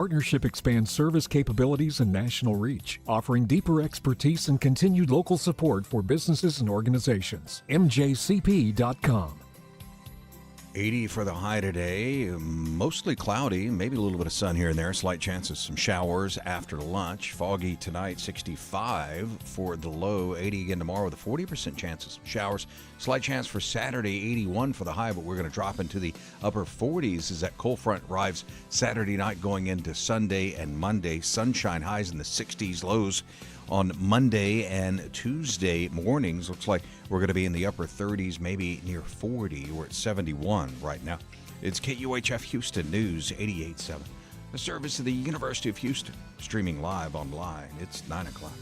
Partnership expands service capabilities and national reach, offering deeper expertise and continued local support for businesses and organizations. MJCP.com. 80 for the high today, mostly cloudy, maybe a little bit of sun here and there, slight chance of some showers after lunch. Foggy tonight, 65 for the low, 80 again tomorrow with a 40% chance of some showers. Slight chance for Saturday, 81 for the high, but we're going to drop into the upper 40s as that cold front arrives Saturday night going into Sunday and Monday. Sunshine highs in the 60s, lows on Monday and Tuesday mornings. Looks like we're going to be in the upper 30s, maybe near 40. We're at 71 right now. It's KUHF Houston News 88.7, the service of the University of Houston, streaming live online. It's 9 o'clock.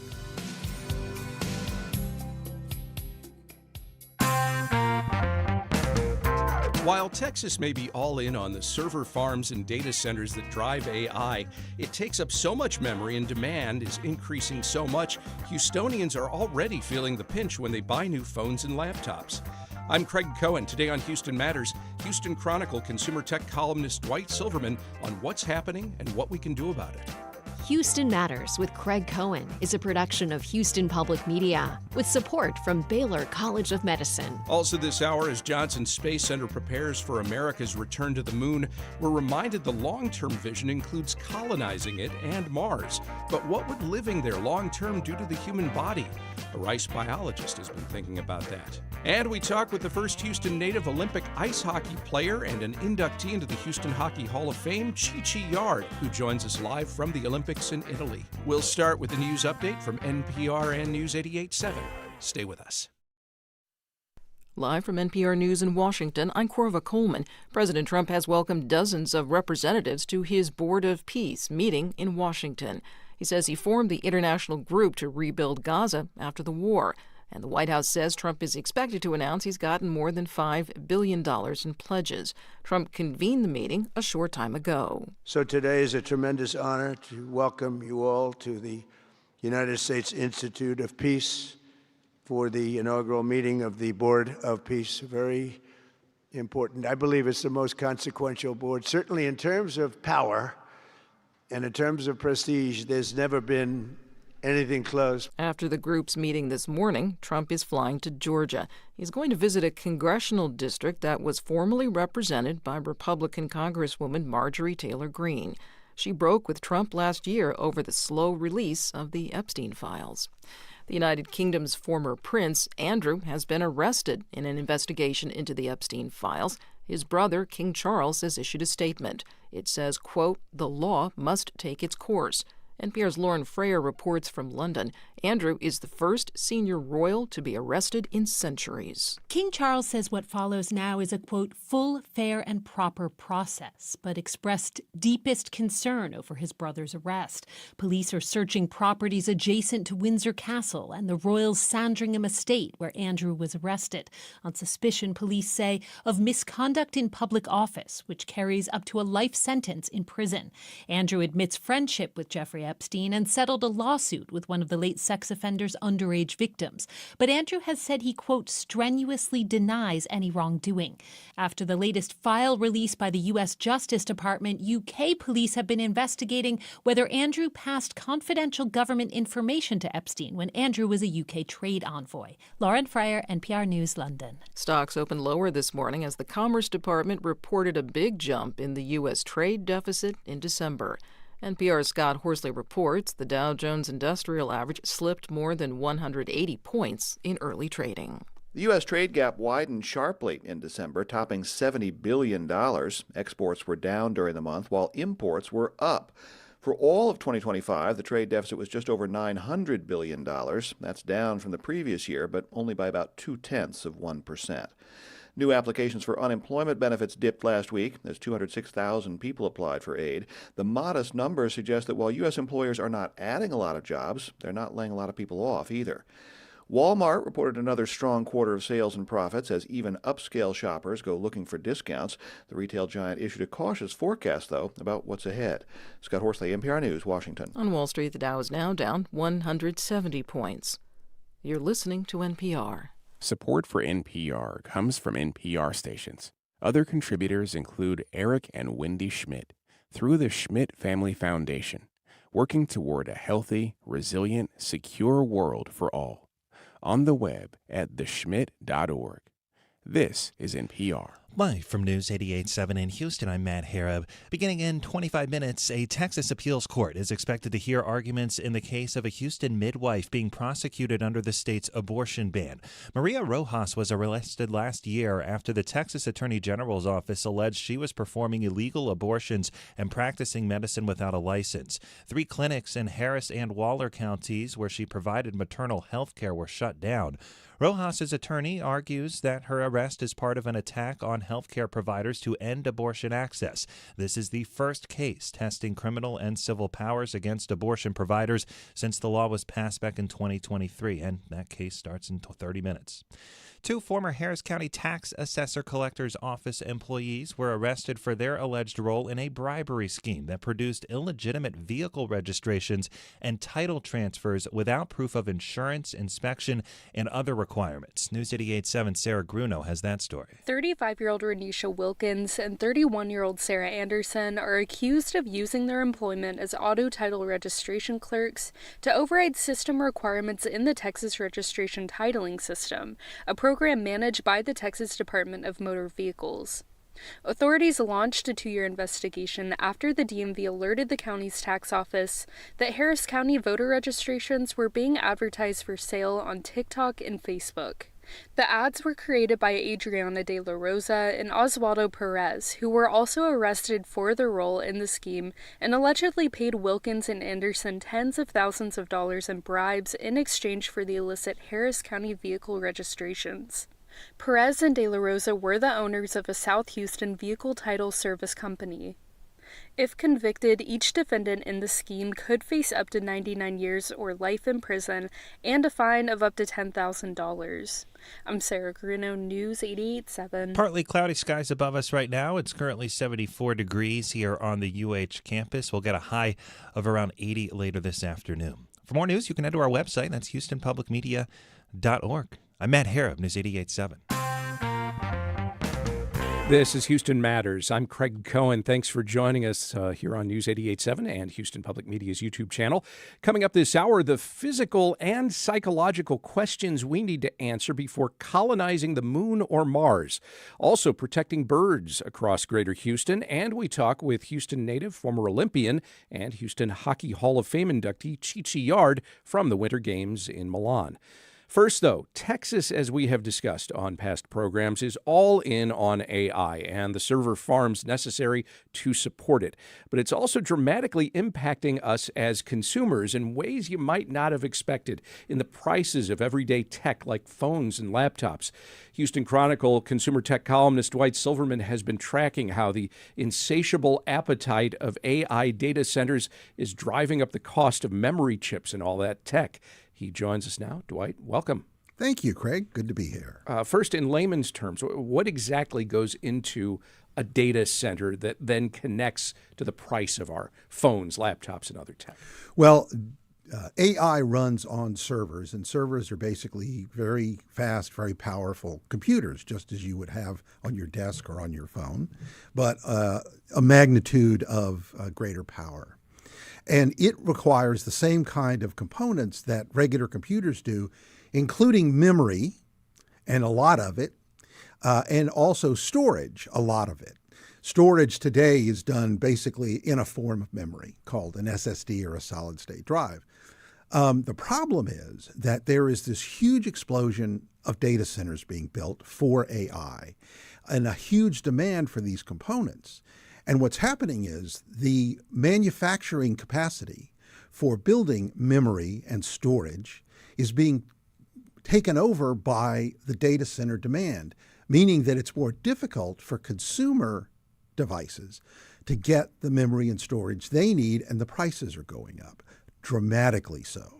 While Texas may be all in on the server farms and data centers that drive AI, it takes up so much memory and demand is increasing so much, Houstonians are already feeling the pinch when they buy new phones and laptops. I'm Craig Cohen. Today on Houston Matters, Houston Chronicle consumer tech columnist Dwight Silverman on what's happening and what we can do about it. Houston Matters with Craig Cohen is a production of Houston Public Media with support from Baylor College of Medicine. Also this hour, as Johnson Space Center prepares for America's return to the moon, we're reminded the long-term vision includes colonizing it and Mars. But what would living there long-term do to the human body? A Rice biologist has been thinking about that. And we talk with the first Houston native Olympic ice hockey player and an inductee into the Houston Hockey Hall of Fame, Chie Yard, who joins us live from the Olympics in Italy. We'll start with a news update from NPR and News 88.7. Stay with us. Live from NPR News in Washington, I'm Corva Coleman. President Trump has welcomed dozens of representatives to his Board of Peace meeting in Washington. He says he formed the international group to rebuild Gaza after the war. And the White House says Trump is expected to announce he's gotten more than $5 billion in pledges. Trump convened the meeting a short time ago. So today is a tremendous honor to welcome you all to the United States Institute of Peace for the inaugural meeting of the Board of Peace. Very important. I believe it's the most consequential board, certainly in terms of power and in terms of prestige. There's never been anything close. After the group's meeting this morning, Trump is flying to Georgia. He's going to visit a congressional district that was formerly represented by Republican Congresswoman Marjorie Taylor Greene. She broke with Trump last year over the slow release of the Epstein files. The United Kingdom's former prince, Andrew, has been arrested in an investigation into the Epstein files. His brother, King Charles, has issued a statement. It says, quote, "The law must take its course." NPR's Lauren Freyer reports from London. Andrew is the first senior royal to be arrested in centuries. King Charles says what follows now is a, quote, full, fair, and proper process, but expressed deepest concern over his brother's arrest. Police are searching properties adjacent to Windsor Castle and the royal Sandringham estate where Andrew was arrested, on suspicion, police say, of misconduct in public office, which carries up to a life sentence in prison. Andrew admits friendship with Jeffrey Epstein and settled a lawsuit with one of the late sex offender's underage victims. But Andrew has said he, quote, strenuously denies any wrongdoing. After the latest file released by the U.S. Justice Department, UK police have been investigating whether Andrew passed confidential government information to Epstein when Andrew was a UK trade envoy. Lauren Freyer, NPR News, London. Stocks opened lower this morning as the Commerce Department reported a big jump in the U.S. trade deficit in December. NPR's Scott Horsley reports the Dow Jones Industrial Average slipped more than 180 points in early trading. The U.S. trade gap widened sharply in December, topping $70 billion. Exports were down during the month, while imports were up. For all of 2025, the trade deficit was just over $900 billion. That's down from the previous year, but only by about 0.2%. New applications for unemployment benefits dipped last week as 206,000 people applied for aid. The modest numbers suggest that while U.S. employers are not adding a lot of jobs, they're not laying a lot of people off either. Walmart reported another strong quarter of sales and profits as even upscale shoppers go looking for discounts. The retail giant issued a cautious forecast, though, about what's ahead. Scott Horsley, NPR News, Washington. On Wall Street, the Dow is now down 170 points. You're listening to NPR. Support for NPR comes from NPR stations. Other contributors include Eric and Wendy Schmidt, through the Schmidt Family Foundation, working toward a healthy, resilient, secure world for all. On the web at theschmidt.org. This is NPR. Live from News 88.7 in Houston, I'm Matt Harab. Beginning in 25 minutes, a Texas appeals court is expected to hear arguments in the case of a Houston midwife being prosecuted under the state's abortion ban. Maria Rojas was arrested last year after the Texas Attorney General's office alleged she was performing illegal abortions and practicing medicine without a license. 3 clinics in Harris and Waller counties where she provided maternal health care were shut down. Rojas' attorney argues that her arrest is part of an attack on healthcare providers to end abortion access. This is the first case testing criminal and civil powers against abortion providers since the law was passed back in 2023, and that case starts in 30 minutes. 2 former Harris County tax assessor collector's office employees were arrested for their alleged role in a bribery scheme that produced illegitimate vehicle registrations and title transfers without proof of insurance, inspection, and other requirements. News 88.7 Sarah Gruno has that story. 35-year-old Renisha Wilkins and 31-year-old Sarah Anderson are accused of using their employment as auto title registration clerks to override system requirements in the Texas registration titling system, a program managed by the Texas Department of Motor Vehicles. Authorities launched a 2-year investigation after the DMV alerted the county's tax office that Harris County voter registrations were being advertised for sale on TikTok and Facebook. The ads were created by Adriana De La Rosa and Oswaldo Perez, who were also arrested for their role in the scheme and allegedly paid Wilkins and Anderson tens of thousands of dollars in bribes in exchange for the illicit Harris County vehicle registrations. Perez and De La Rosa were the owners of a South Houston vehicle title service company. If convicted, each defendant in the scheme could face up to 99 years or life in prison and a fine of up to $10,000. I'm Sarah Gruno, News 88.7. Partly cloudy skies above us right now. It's currently 74 degrees here on the UH campus. We'll get a high of around 80 later this afternoon. For more news, you can head to our website. That's houstonpublicmedia.org. I'm Matt Harab, News 88.7. This is Houston Matters. I'm Craig Cohen. Thanks for joining us here on News 88.7 and Houston Public Media's YouTube channel. Coming up this hour, the physical and psychological questions we need to answer before colonizing the moon or Mars. Also protecting birds across greater Houston. And we talk with Houston native, former Olympian, and Houston Hockey Hall of Fame inductee Chie from the Winter Games in Milan. First, though, Texas, as we have discussed on past programs, is all in on AI and the server farms necessary to support it. But it's also dramatically impacting us as consumers in ways you might not have expected in the prices of everyday tech like phones and laptops. Houston Chronicle consumer tech columnist Dwight Silverman has been tracking how the insatiable appetite of AI data centers is driving up the cost of memory chips and all that tech. He joins us now. Dwight, welcome. Thank you, Craig. Good to be here. First, in layman's terms, what exactly goes into a data center that then connects to the price of our phones, laptops, and other tech? Well, AI runs on servers, and servers are basically very fast, very powerful computers, just as you would have on your desk or on your phone, but a magnitude of greater power. And it requires the same kind of components that regular computers do, including memory, and a lot of it, and also storage, a lot of it. Storage today is done basically in a form of memory called an SSD or a solid-state drive. The problem is that there is this huge explosion of data centers being built for AI and a huge demand for these components. And what's happening is the manufacturing capacity for building memory and storage is being taken over by the data center demand, meaning that it's more difficult for consumer devices to get the memory and storage they need, and the prices are going up, dramatically so.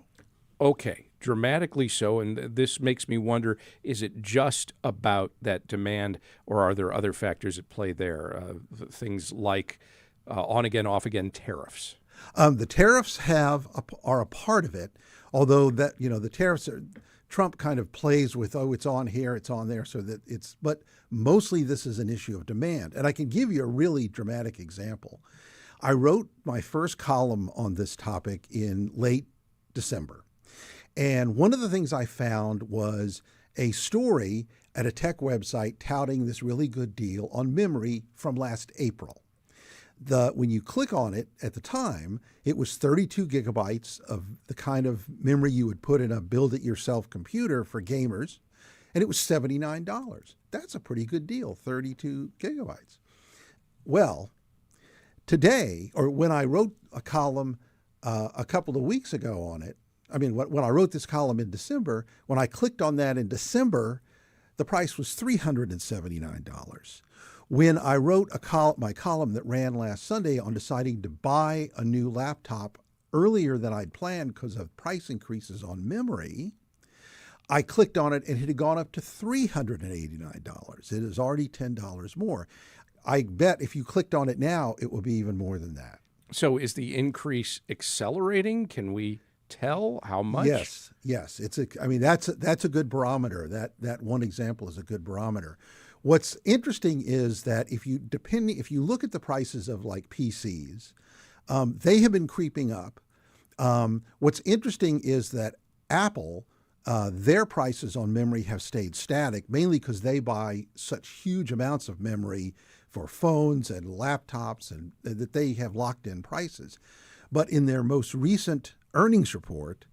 Okay, dramatically so, and this makes me wonder, is it just about that demand, or are there other factors at play there? Things like on-again, off-again tariffs. The tariffs are a part of it, although that the tariffs are, Trump kind of plays with, it's on here, it's on there, so that but mostly this is an issue of demand. And I can give you a really dramatic example. I wrote my first column on this topic in late December. And one of the things I found was a story at a tech website touting this really good deal on memory from last April. When you click on it at the time, it was 32 gigabytes of the kind of memory you would put in a build-it-yourself computer for gamers, and it was $79. That's a pretty good deal, 32 gigabytes. Well, today, or when I wrote a column a couple of weeks ago on it, when I wrote this column in December, when I clicked on that in December, the price was $379. When I wrote my column that ran last Sunday on deciding to buy a new laptop earlier than I'd planned because of price increases on memory, I clicked on it and it had gone up to $389. It is already $10 more. I bet if you clicked on it now, it will be even more than that. So is the increase accelerating? Can we tell how much? Yes. That's a good barometer. That one example is a good barometer. What's interesting is that if you look at the prices of like PCs, they have been creeping up. What's interesting is that Apple, their prices on memory have stayed static, mainly because they buy such huge amounts of memory for phones and laptops, and that they have locked in prices. But in their most recent earnings report,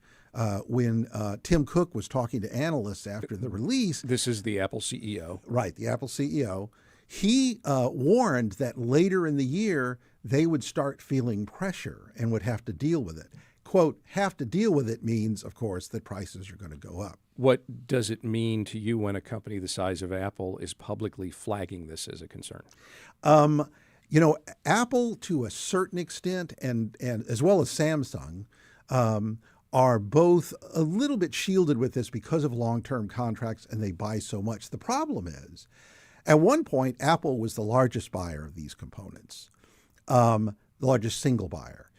when Tim Cook was talking to analysts after the release. This is the Apple CEO. Right, the Apple CEO. He warned that later in the year, they would start feeling pressure and would have to deal with it. Quote, have to deal with it means, of course, that prices are going to go up. What does it mean to you when a company the size of Apple is publicly flagging this as a concern? Apple, to a certain extent, and as well as Samsung, are both a little bit shielded with this because of long-term contracts, and they buy so much. The problem is, at one point, Apple was the largest buyer of these components, the largest single buyer.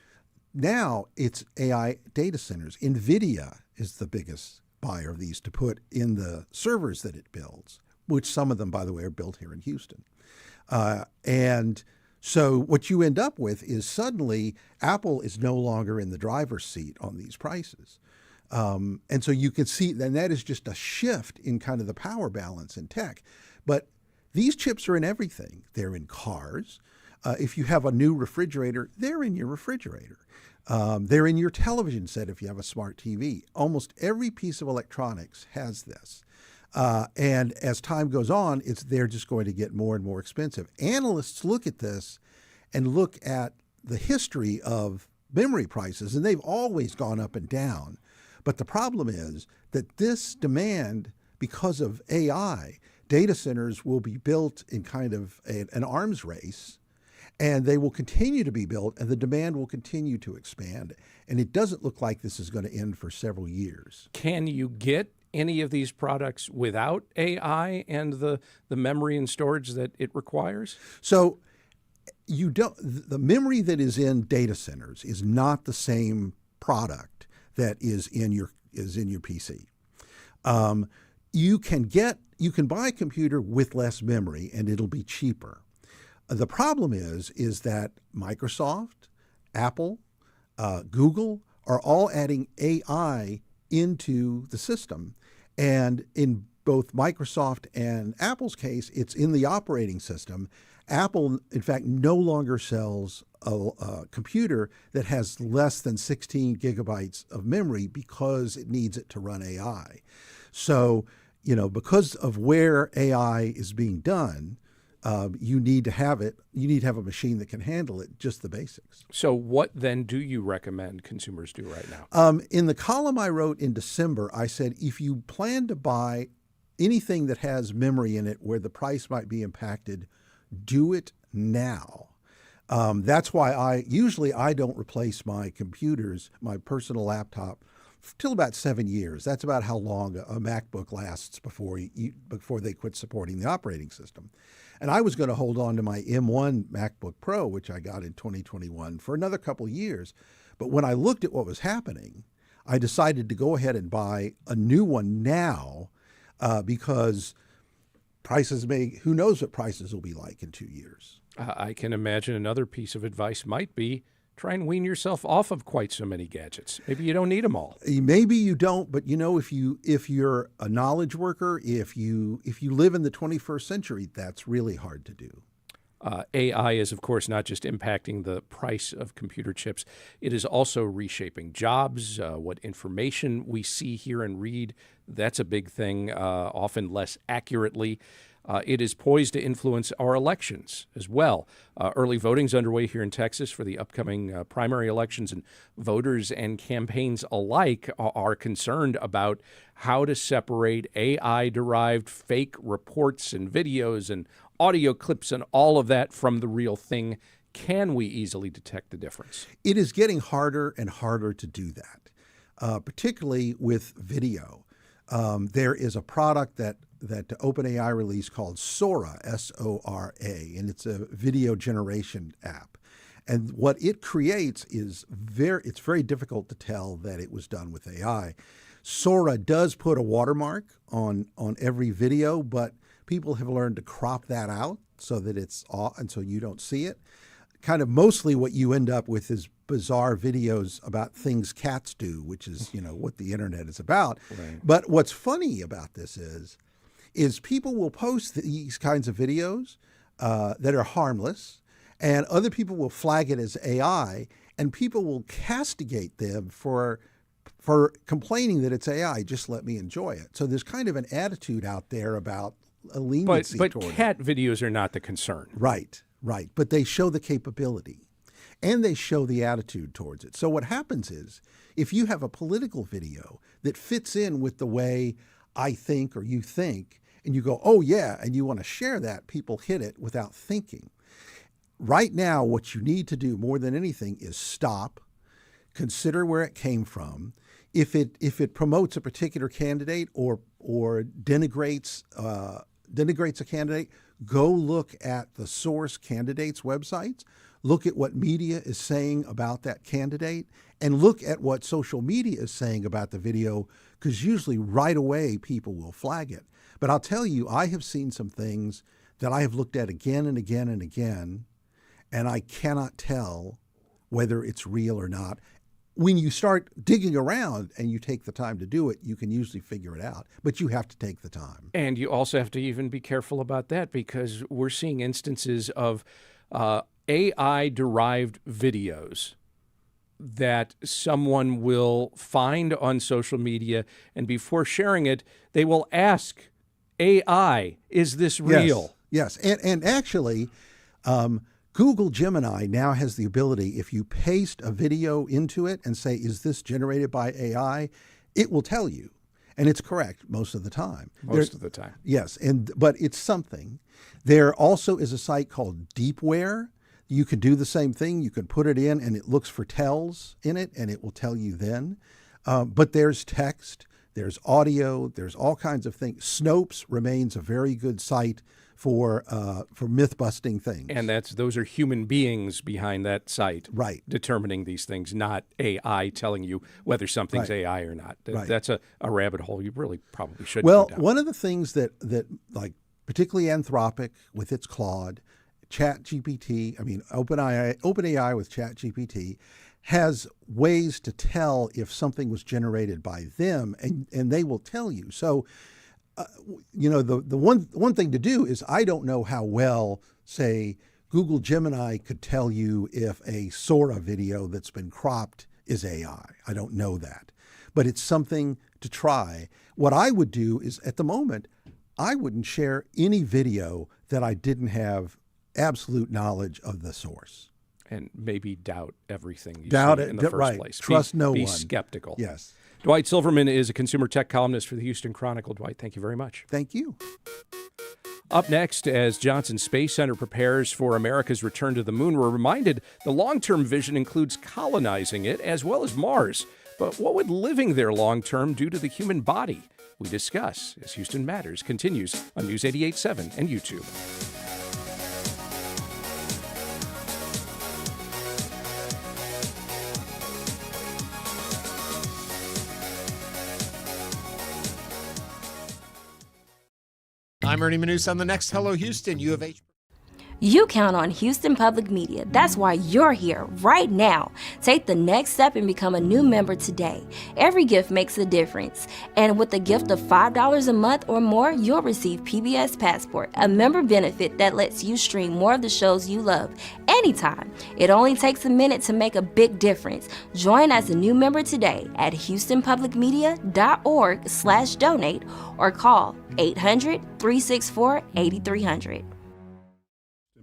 Now it's AI data centers. NVIDIA is the biggest buyer of these to put in the servers that it builds, which some of them, by the way, are built here in Houston. And so what you end up with is suddenly Apple is no longer in the driver's seat on these prices. And so you can see, and that is just a shift in kind of the power balance in tech. But these chips are in everything. They're in cars. If you have a new refrigerator, they're in your refrigerator. They're in your television set if you have a smart TV. Almost every piece of electronics has this. And as time goes on, they're just going to get more and more expensive. Analysts look at this and look at the history of memory prices, and they've always gone up and down. But the problem is that this demand, because of AI, data centers will be built in kind of an arms race, and they will continue to be built, and the demand will continue to expand. And it doesn't look like this is going to end for several years. Can you get any of these products without AI and the memory and storage that it requires? So the memory that is in data centers is not the same product that is in your PC. You can buy a computer with less memory and it'll be cheaper. The problem is that Microsoft, Apple, Google are all adding AI into the system. And in both Microsoft and Apple's case, it's in the operating system. Apple, in fact, no longer sells a computer that has less than 16 gigabytes of memory because it needs it to run AI. So, because of where AI is being done, you need to have it. You need to have a machine that can handle it, just the basics. So what then do you recommend consumers do right now? In the column I wrote in December, I said, if you plan to buy anything that has memory in it where the price might be impacted, do it now. That's why I don't replace my computers, my personal laptop, till about 7 years. That's about how long a MacBook lasts before they quit supporting the operating system. And I was going to hold on to my M1 MacBook Pro, which I got in 2021, for another couple of years. But when I looked at what was happening, I decided to go ahead and buy a new one now because who knows what prices will be like in 2 years. I can imagine another piece of advice might be try and wean yourself off of quite so many gadgets. Maybe you don't need them all. Maybe you don't, but if you're a knowledge worker, if you live in the 21st century, that's really hard to do. AI is, of course, not just impacting the price of computer chips. It is also reshaping jobs, what information we see, hear, and read. That's a big thing, often less accurately. It is poised to influence our elections as well. Early voting's underway here in Texas for the upcoming primary elections, and voters and campaigns alike are concerned about how to separate AI-derived fake reports and videos and audio clips and all of that from the real thing. Can we easily detect the difference? It is getting harder and harder to do that, particularly with video. There is a product that OpenAI released called Sora, S-O-R-A, and it's a video generation app. And what it creates is it's very difficult to tell that it was done with AI. Sora does put a watermark on every video, but people have learned to crop that out so that it's off, and so you don't see it. Kind of mostly what you end up with is bizarre videos about things cats do, which is, what the internet is about. Right. But what's funny about this is people will post these kinds of videos that are harmless, and other people will flag it as AI, and people will castigate them for complaining that it's AI. Just let me enjoy it. So there's kind of an attitude out there about a leniency but toward cat videos are not the concern. Right. But they show the capability, and they show the attitude towards it. So what happens is, if you have a political video that fits in with the way I think or you think, and you go, oh yeah, and you want to share that, people hit it without thinking. Right now, what you need to do more than anything is stop, consider where it came from. If it promotes a particular candidate or denigrates a candidate, go look at the source candidate's websites, look at what media is saying about that candidate, and look at what social media is saying about the video, because usually right away people will flag it. But I'll tell you, I have seen some things that I have looked at again and again and again, and I cannot tell whether it's real or not. When you start digging around and you take the time to do it, you can usually figure it out, but you have to take the time. And you also have to even be careful about that, because we're seeing instances of AI-derived videos that someone will find on social media, and before sharing it, they will ask AI, is this real? Yes. And actually, Google Gemini now has the ability, if you paste a video into it and say, is this generated by AI, it will tell you. And it's correct most of the time. Most of the time. Yes, but it's something. There also is a site called Deepware. You can do the same thing. You can put it in and it looks for tells in it, and it will tell you then. But there's text, there's audio, there's all kinds of things. Snopes remains a very good site for myth-busting things. And those are human beings behind that site, right, determining these things, not AI telling you whether something's AI or not. That's a rabbit hole you really probably shouldn't go down. One of the things that like particularly Anthropic with its Claude, OpenAI with ChatGPT has ways to tell if something was generated by them, and they will tell you. So the one thing to do is, I don't know how well, say, Google Gemini could tell you if a Sora video that's been cropped is AI. I don't know that. But it's something to try. What I would do is, at the moment, I wouldn't share any video that I didn't have absolute knowledge of the source. And maybe doubt everything you doubt see it, in the first place. Trust no one. Be skeptical. Yes. Dwight Silverman is a consumer tech columnist for the Houston Chronicle. Dwight, thank you very much. Thank you. Up next, as Johnson Space Center prepares for America's return to the moon, we're reminded the long-term vision includes colonizing it as well as Mars. But what would living there long-term do to the human body? We discuss as Houston Matters continues on News 88.7 and YouTube. I'm Ernie Manous on the next Hello Houston, U of H. You count on Houston Public Media. That's why you're here right now. Take the next step and become a new member today. Every gift makes a difference. And with a gift of $5 a month or more, you'll receive PBS Passport, a member benefit that lets you stream more of the shows you love anytime. It only takes a minute to make a big difference. Join as a new member today at houstonpublicmedia.org/donate or call 800-364-8300.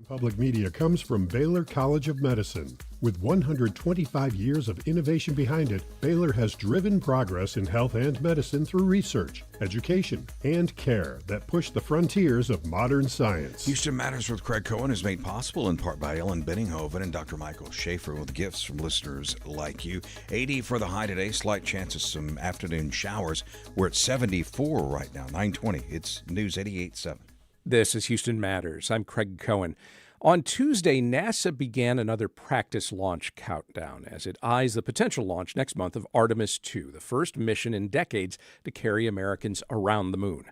Public media comes from Baylor College of Medicine. With 125 years of innovation behind it, Baylor has driven progress in health and medicine through research, education, and care that push the frontiers of modern science. Houston Matters with Craig Cohen is made possible in part by Ellen Benninghoven and Dr. Michael Schaefer with gifts from listeners like you. 80 for the high today, slight chance of some afternoon showers. We're at 74 right now, 920. It's News 88.7. This is Houston Matters. I'm Craig Cohen. On Tuesday, NASA began another practice launch countdown as it eyes the potential launch next month of Artemis II, the first mission in decades to carry Americans around the moon.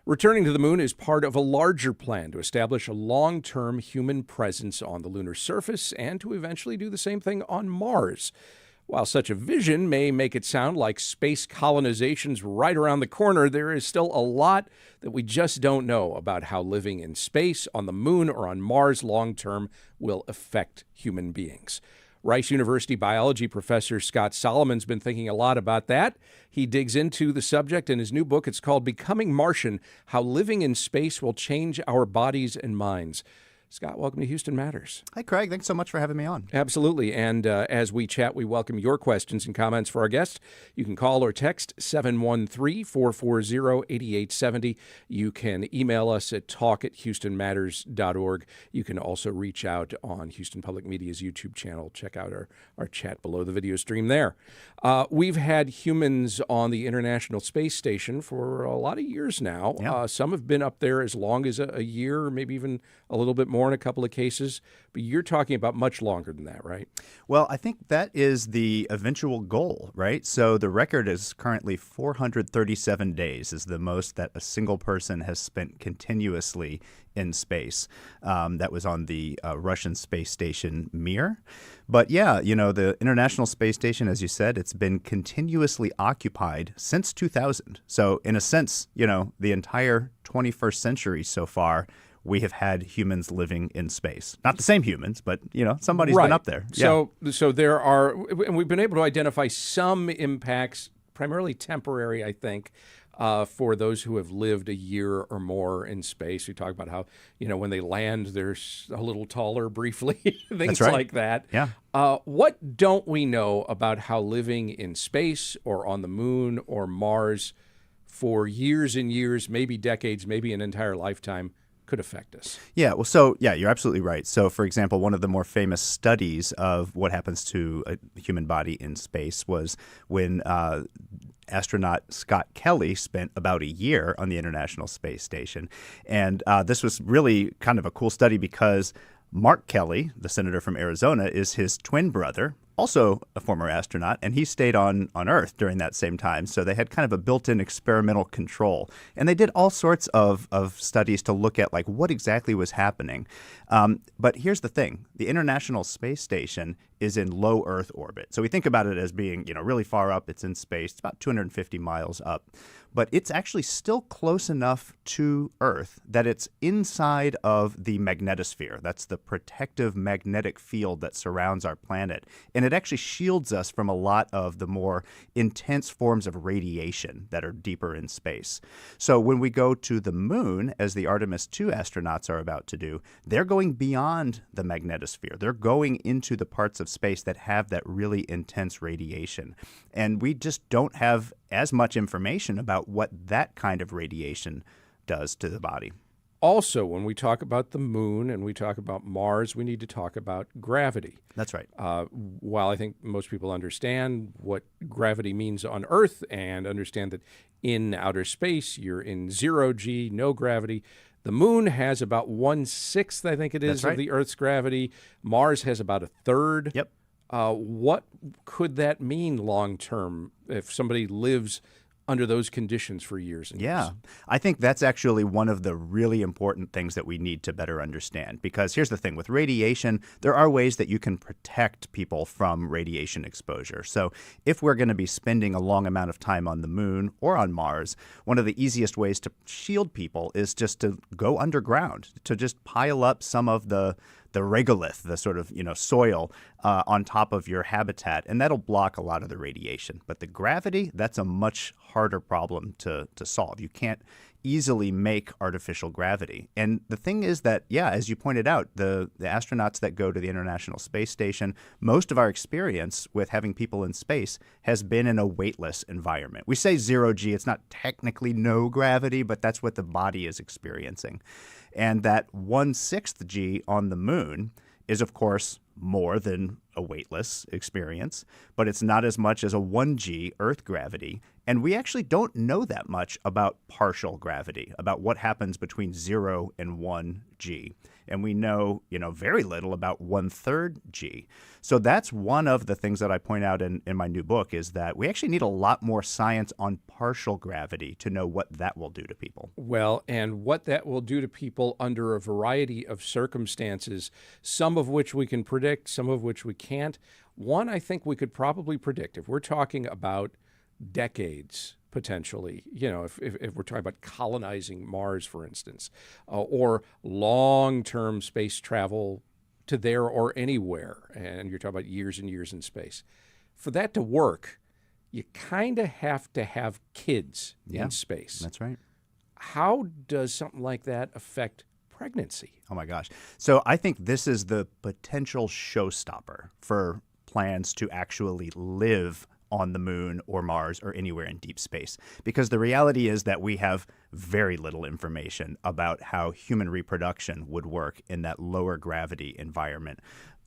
Returning to the moon is part of a larger plan to establish a long-term human presence on the lunar surface and to eventually do the same thing on Mars. While such a vision may make it sound like space colonization's right around the corner, there is still a lot that we just don't know about how living in space, on the moon, or on Mars long-term will affect human beings. Rice University biology professor Scott Solomon's been thinking a lot about that. He digs into the subject in his new book. It's called Becoming Martian: How Living in Space Will Change Our Bodies and Minds. Scott, welcome to Houston Matters. Hi, Craig. Thanks so much for having me on. Absolutely. And as we chat, we welcome your questions and comments for our guest. You can call or text 713-440-8870. You can email us at talk@houstonmatters.org. You can also reach out on Houston Public Media's YouTube channel. Check out our chat below the video stream there. We've had humans on the International Space Station for a lot of years now. Yeah. Some have been up there as long as a year, maybe even a little bit more in a couple of cases, but you're talking about much longer than that, right? Well, I think that is the eventual goal, right? So the record is currently 437 days is the most that a single person has spent continuously in space. That was on the Russian space station Mir. But yeah, the International Space Station, as you said, it's been continuously occupied since 2000. So in a sense, the entire 21st century so far, we have had humans living in space. Not the same humans, but, somebody's been up there. So there are, and we've been able to identify some impacts, primarily temporary, I think, for those who have lived a year or more in space. We talk about how, when they land, they're a little taller briefly, things like that. Yeah. What don't we know about how living in space or on the moon or Mars for years and years, maybe decades, maybe an entire lifetime, could affect us? Yeah, well, you're absolutely right. So, for example, one of the more famous studies of what happens to a human body in space was when astronaut Scott Kelly spent about a year on the International Space Station. And this was really kind of a cool study because Mark Kelly, the senator from Arizona, is his twin brother, also a former astronaut, and he stayed on Earth during that same time. So they had kind of a built-in experimental control. And they did all sorts of studies to look at what exactly was happening. But here's the thing. The International Space Station is in low Earth orbit. So we think about it as being, really far up. It's in space. It's about 250 miles up. But it's actually still close enough to Earth that it's inside of the magnetosphere. That's the protective magnetic field that surrounds our planet. And it actually shields us from a lot of the more intense forms of radiation that are deeper in space. So when we go to the moon, as the Artemis II astronauts are about to do, they're going beyond the magnetosphere. They're going into the parts of space that have that really intense radiation. And we just don't have as much information about what that kind of radiation does to the body. Also, when we talk about the moon and we talk about Mars, we need to talk about gravity. That's right. While I think most people understand what gravity means on Earth and understand that in outer space, you're in 0G, no gravity. The moon has about 1/6, I think it is, of the Earth's gravity. Mars has about 1/3. Yep. What could that mean long term if somebody lives under those conditions for years and years. I think that's actually one of the really important things that we need to better understand. Because here's the thing, with radiation, there are ways that you can protect people from radiation exposure. So if we're going to be spending a long amount of time on the moon or on Mars, one of the easiest ways to shield people is just to go underground, to just pile up some of the regolith, the sort of soil on top of your habitat, and that'll block a lot of the radiation. But the gravity, that's a much harder problem to solve. You can't easily make artificial gravity. And the thing is that, as you pointed out, the astronauts that go to the International Space Station, most of our experience with having people in space has been in a weightless environment. We say 0G, it's not technically no gravity, but that's what the body is experiencing. And that 1/6 G on the moon is, of course, more than a weightless experience, but it's not as much as a 1G Earth gravity. And we actually don't know that much about partial gravity, about what happens between 0 and 1G. And we know, very little about 1/3 G. So that's one of the things that I point out in my new book, is that we actually need a lot more science on partial gravity to know what that will do to people. Well, and what that will do to people under a variety of circumstances, some of which we can predict, some of which we can't. One, I think we could probably predict, if we're talking about decades, potentially, if we're talking about colonizing Mars, for instance, or long-term space travel to there or anywhere, and you're talking about years and years in space. For that to work, you kind of have to have kids in space. That's right. How does something like that affect pregnancy? Oh, my gosh. So I think this is the potential showstopper for plans to actually live on the moon or Mars or anywhere in deep space. Because the reality is that we have very little information about how human reproduction would work in that lower gravity environment,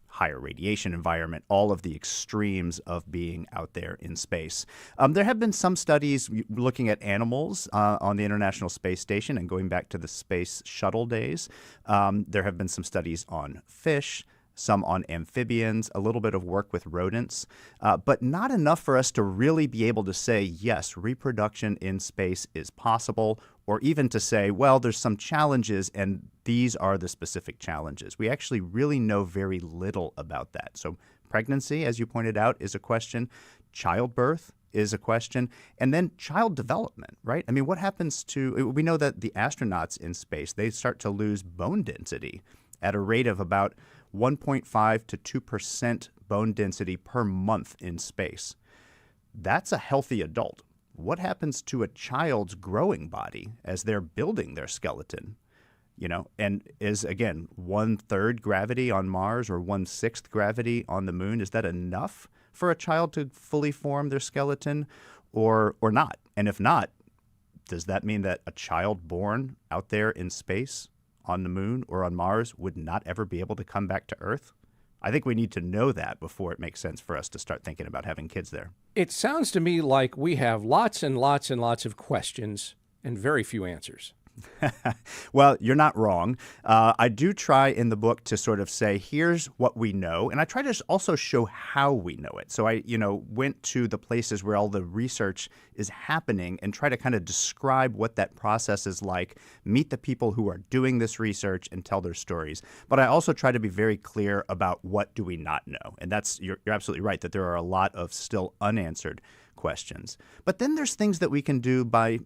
higher radiation environment, all of the extremes of being out there in space. There have been some studies looking at animals on the International Space Station and going back to the space shuttle days. There have been some studies on fish, some on amphibians, a little bit of work with rodents, but not enough for us to really be able to say, yes, reproduction in space is possible, or even to say, well, there's some challenges and these are the specific challenges. We actually really know very little about that. So pregnancy, as you pointed out, is a question. Childbirth is a question. And then child development, right? I mean, what happens we know that the astronauts in space, they start to lose bone density at a rate of about 1.5 to 2% bone density per month in space. That's a healthy adult. What happens to a child's growing body as they're building their skeleton? And is, again, 1/3 gravity on Mars or 1/6 gravity on the moon, is that enough for a child to fully form their skeleton or not? And if not, does that mean that a child born out there in space on the moon or on Mars would not ever be able to come back to Earth? I think we need to know that before it makes sense for us to start thinking about having kids there. It sounds to me like we have lots and lots and lots of questions and very few answers. Well, you're not wrong. I do try in the book to sort of say, here's what we know. And I try to also show how we know it. So I, went to the places where all the research is happening and try to kind of describe what that process is like, meet the people who are doing this research and tell their stories. But I also try to be very clear about what do we not know. And you're absolutely right that there are a lot of still unanswered questions. But then there's things that we can do by,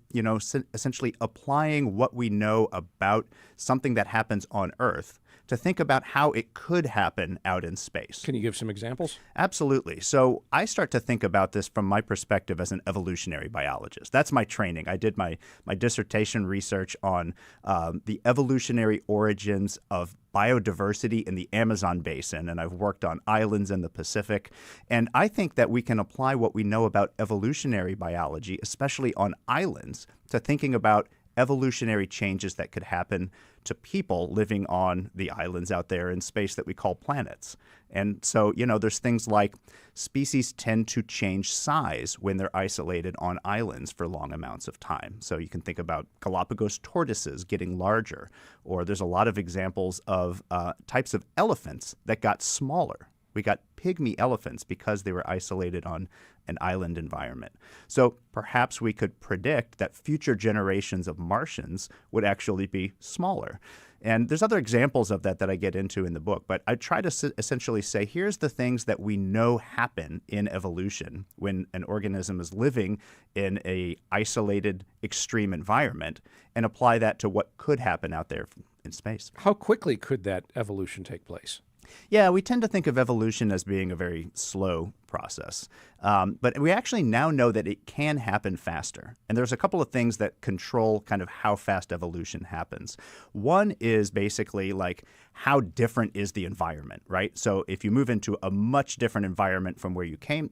essentially applying what we know about something that happens on Earth to think about how it could happen out in space. Can you give some examples? Absolutely. So I start to think about this from my perspective as an evolutionary biologist. That's my training. I did my dissertation research on the evolutionary origins of biodiversity in the Amazon basin, and I've worked on islands in the Pacific. And I think that we can apply what we know about evolutionary biology, especially on islands, to thinking about evolutionary changes that could happen to people living on the islands out there in space that we call planets. And so, there's things like species tend to change size when they're isolated on islands for long amounts of time. So you can think about Galapagos tortoises getting larger, or there's a lot of examples of types of elephants that got smaller We got pygmy elephants because they were isolated on an island environment. So perhaps we could predict that future generations of Martians would actually be smaller. And there's other examples of that I get into in the book, but I try to essentially say, here's the things that we know happen in evolution when an organism is living in a isolated, extreme environment, and apply that to what could happen out there in space. How quickly could that evolution take place? Yeah, we tend to think of evolution as being a very slow process. But we actually now know that it can happen faster. And there's a couple of things that control kind of how fast evolution happens. One is basically like how different is the environment, right? So if you move into a much different environment from where you came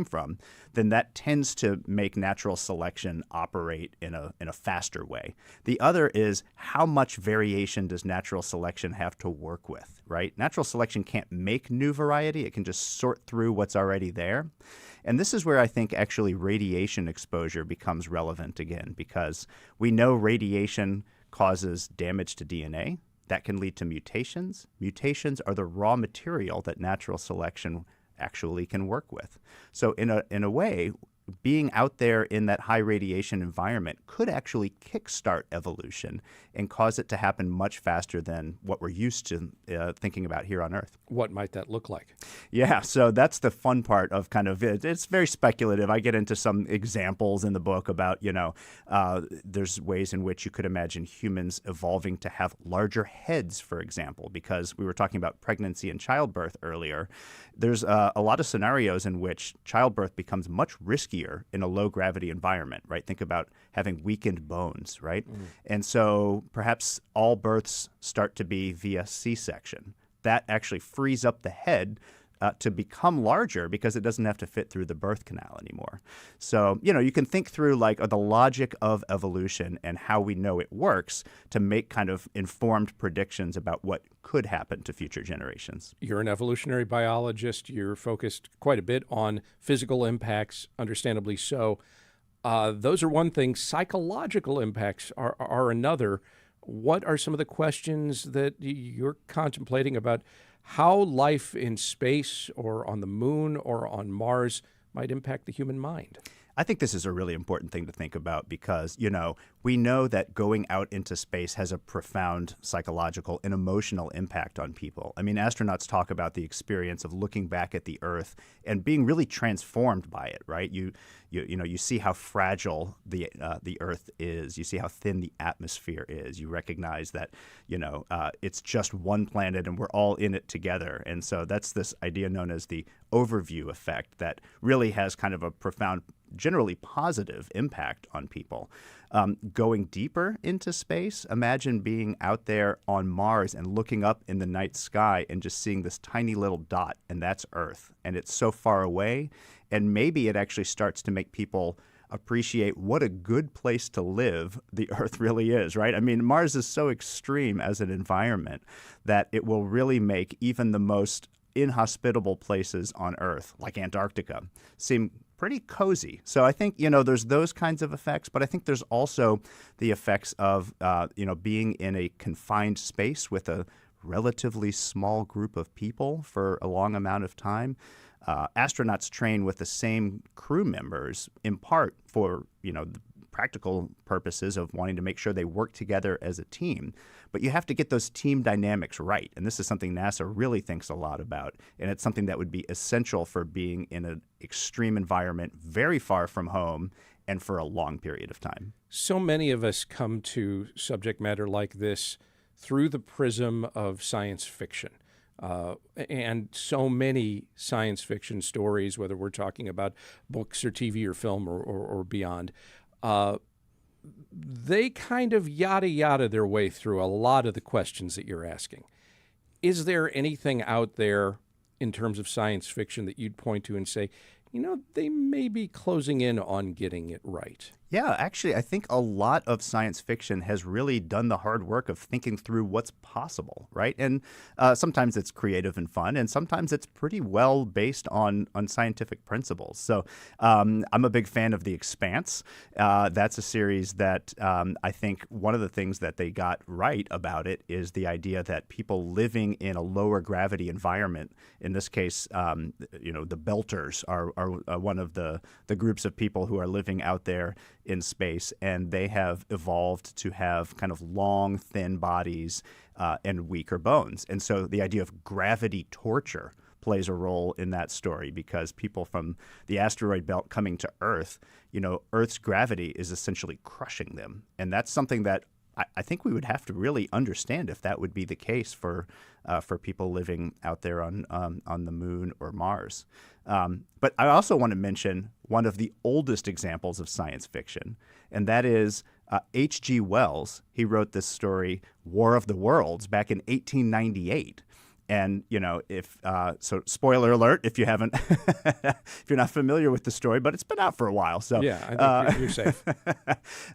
from, then that tends to make natural selection operate in a faster way. The other is how much variation does natural selection have to work with, right? Natural selection can't make new variety. It can just sort through what's already there. And this is where I think actually radiation exposure becomes relevant again, because we know radiation causes damage to DNA. That can lead to mutations. Mutations are the raw material that natural selection actually can work with. So in a way, being out there in that high radiation environment could actually kickstart evolution and cause it to happen much faster than what we're used to thinking about here on Earth. What might that look like? Yeah, so that's the fun part of kind of it. It's very speculative. I get into some examples in the book about, there's ways in which you could imagine humans evolving to have larger heads, for example, because we were talking about pregnancy and childbirth earlier. There's a lot of scenarios in which childbirth becomes much riskier in a low-gravity environment, right? Think about having weakened bones, right? And so perhaps all births start to be via C-section. That actually frees up the head to become larger because it doesn't have to fit through the birth canal anymore. So, you can think through like the logic of evolution and how we know it works to make kind of informed predictions about what could happen to future generations. You're an evolutionary biologist. You're focused quite a bit on physical impacts, understandably so. Those are one thing. Psychological impacts are another. What are some of the questions that you're contemplating about how life in space or on the moon or on Mars might impact the human mind? I think this is a really important thing to think about because, we know that going out into space has a profound psychological and emotional impact on people. I mean, astronauts talk about the experience of looking back at the Earth and being really transformed by it, right? You see how fragile the Earth is. You see how thin the atmosphere is. You recognize that, it's just one planet and we're all in it together. And so that's this idea known as the overview effect that really has kind of a profound, generally positive impact on people. Going deeper into space, imagine being out there on Mars and looking up in the night sky and just seeing this tiny little dot, and that's Earth. And it's so far away, and maybe it actually starts to make people appreciate what a good place to live the Earth really is, right? I mean, Mars is so extreme as an environment that it will really make even the most inhospitable places on Earth, like Antarctica, seem pretty cozy. So I think, there's those kinds of effects, but I think there's also the effects of, being in a confined space with a relatively small group of people for a long amount of time. Astronauts train with the same crew members in part for, the practical purposes of wanting to make sure they work together as a team. But you have to get those team dynamics right. And this is something NASA really thinks a lot about. And it's something that would be essential for being in an extreme environment very far from home and for a long period of time. So many of us come to subject matter like this through the prism of science fiction. And so many science fiction stories, whether we're talking about books or TV or film or beyond, they kind of yada their way through a lot of the questions that you're asking. Is there anything out there in terms of science fiction that you'd point to and say, they may be closing in on getting it right? Yeah, actually, I think a lot of science fiction has really done the hard work of thinking through what's possible, right? And sometimes it's creative and fun, and sometimes it's pretty well based on scientific principles. So I'm a big fan of The Expanse. That's a series that I think one of the things that they got right about it is the idea that people living in a lower gravity environment, in this case, the Belters are one of the groups of people who are living out there in space, and they have evolved to have kind of long, thin bodies and weaker bones. And so the idea of gravity torture plays a role in that story, because people from the asteroid belt coming to Earth, Earth's gravity is essentially crushing them. And that's something that I think we would have to really understand if that would be the case for people living out there on the moon or Mars. But I also want to mention one of the oldest examples of science fiction, and that is H.G. Wells. He wrote this story, War of the Worlds, back in 1898. And, so spoiler alert if you haven't, if you're not familiar with the story, but it's been out for a while. So yeah, I think you're safe.